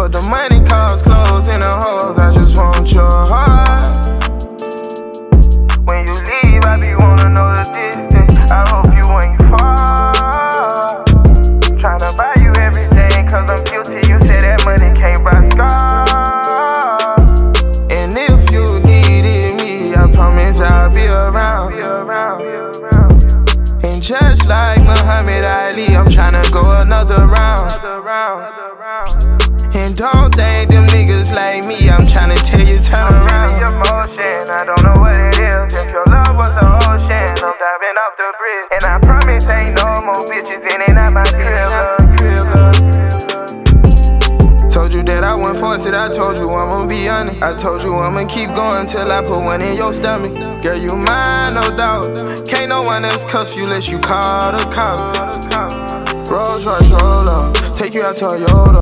what the money costs, clothes and the hoes, I just want your heart. When you leave, I be wanna know the distance. I hope you ain't far. Tryna buy you everything, cause I'm guilty. You say that money can't buy scars. And if you needed me, I promise I'll be around. And just like Muhammad Ali, I'm tryna go another round. And don't think them niggas like me, I'm tryna tell you turn around. Emotion, I don't know what it is. If your love was the ocean, I'm diving off the bridge. And I promise ain't no more bitches, and ain't not my crib. Told you that I wouldn't force it, I told you I'ma be honest. I told you I'ma keep going till I put one in your stomach. Girl, you mine, no doubt. Can't no one else cuff you unless you call the cops. Rolls Royce, roll up, take you out to Toyota.